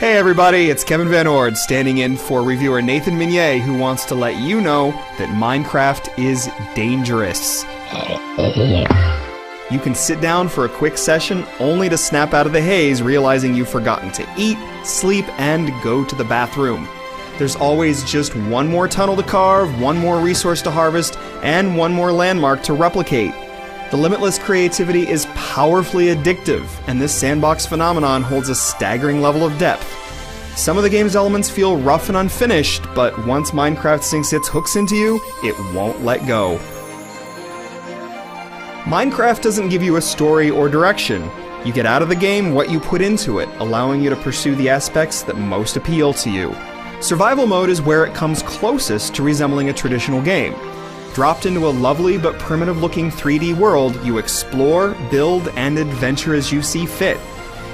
Hey everybody, it's Kevin Van Ord standing in for reviewer Nathan Minier, who wants to let you know that Minecraft is dangerous. You can sit down for a quick session only to snap out of the haze realizing you've forgotten to eat, sleep, and go to the bathroom. There's always just one more tunnel to carve, one more resource to harvest, and one more landmark to replicate. The limitless creativity is powerfully addictive, and this sandbox phenomenon holds a staggering level of depth. Some of the game's elements feel rough and unfinished, but once Minecraft sinks its hooks into you, it won't let go. Minecraft doesn't give you a story or direction. You get out of the game what you put into it, allowing you to pursue the aspects that most appeal to you. Survival mode is where it comes closest to resembling a traditional game. Dropped into a lovely but primitive-looking 3D world, you explore, build, and adventure as you see fit.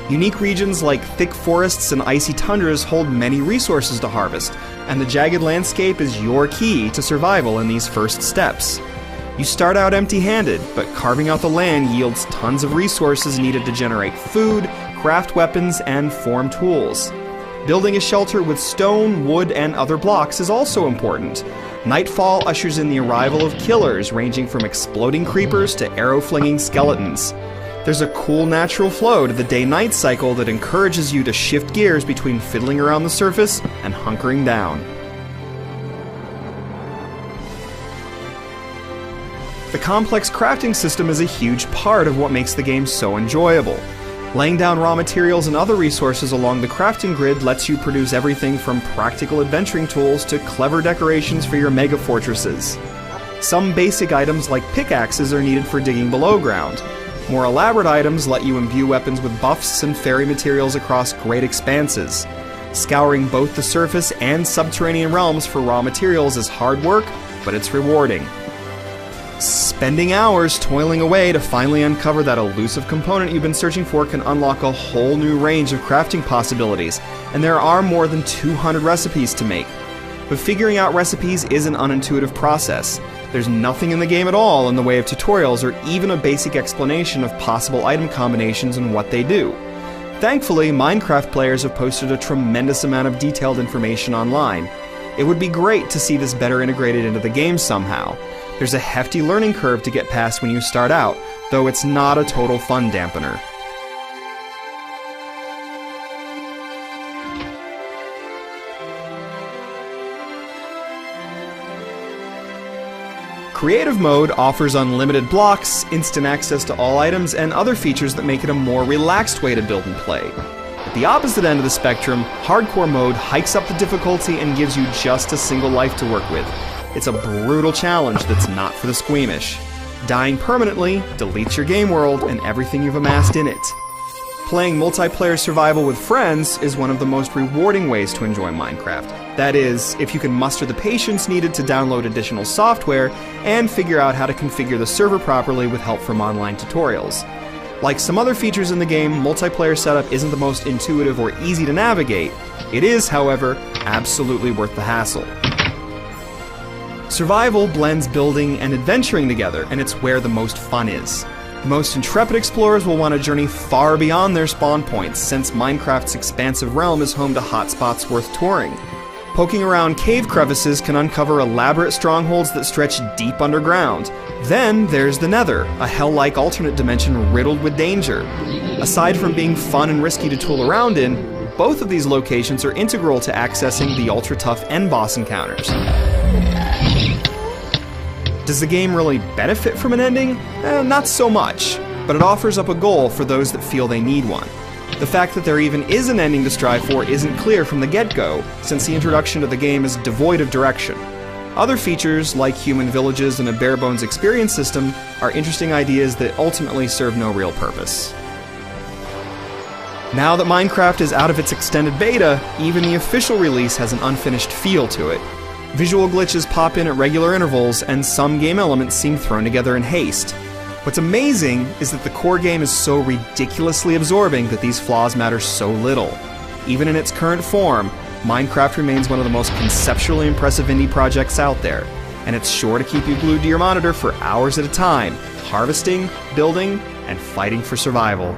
Unique regions like thick forests and icy tundras hold many resources to harvest, and the jagged landscape is your key to survival in these first steps. You start out empty-handed, but carving out the land yields tons of resources needed to generate food, craft weapons, and form tools. Building a shelter with stone, wood, and other blocks is also important. Nightfall ushers in the arrival of killers ranging from exploding creepers to arrow-flinging skeletons. There's a cool natural flow to the day-night cycle that encourages you to shift gears between fiddling around the surface and hunkering down. The complex crafting system is a huge part of what makes the game so enjoyable. Laying down raw materials and other resources along the crafting grid lets you produce everything from practical adventuring tools to clever decorations for your mega fortresses. Some basic items like pickaxes are needed for digging below ground. More elaborate items let you imbue weapons with buffs and fairy materials across great expanses. Scouring both the surface and subterranean realms for raw materials is hard work, but it's rewarding. Spending hours toiling away to finally uncover that elusive component you've been searching for can unlock a whole new range of crafting possibilities, and there are more than 200 recipes to make. But figuring out recipes is an unintuitive process. There's nothing in the game at all in the way of tutorials or even a basic explanation of possible item combinations and what they do. Thankfully, Minecraft players have posted a tremendous amount of detailed information online. It would be great to see this better integrated into the game somehow. There's a hefty learning curve to get past when you start out, though it's not a total fun dampener. Creative mode offers unlimited blocks, instant access to all items, and other features that make it a more relaxed way to build and play. At the opposite end of the spectrum, hardcore mode hikes up the difficulty and gives you just a single life to work with. It's a brutal challenge that's not for the squeamish. Dying permanently deletes your game world and everything you've amassed in it. Playing multiplayer survival with friends is one of the most rewarding ways to enjoy Minecraft. That is, if you can muster the patience needed to download additional software and figure out how to configure the server properly with help from online tutorials. Like some other features in the game, multiplayer setup isn't the most intuitive or easy to navigate. It is, however, absolutely worth the hassle. Survival blends building and adventuring together, and it's where the most fun is. The most intrepid explorers will want to journey far beyond their spawn points, since Minecraft's expansive realm is home to hotspots worth touring. Poking around cave crevices can uncover elaborate strongholds that stretch deep underground. Then there's the Nether, a hell-like alternate dimension riddled with danger. Aside from being fun and risky to tool around in, both of these locations are integral to accessing the ultra-tough end boss encounters. Does the game really benefit from an ending? Not so much, but it offers up a goal for those that feel they need one. The fact that there even is an ending to strive for isn't clear from the get-go, since the introduction to the game is devoid of direction. Other features, like human villages and a bare-bones experience system, are interesting ideas that ultimately serve no real purpose. Now that Minecraft is out of its extended beta, even the official release has an unfinished feel to it. Visual glitches pop in at regular intervals, and some game elements seem thrown together in haste. What's amazing is that the core game is so ridiculously absorbing that these flaws matter so little. Even in its current form, Minecraft remains one of the most conceptually impressive indie projects out there, and it's sure to keep you glued to your monitor for hours at a time, harvesting, building, and fighting for survival.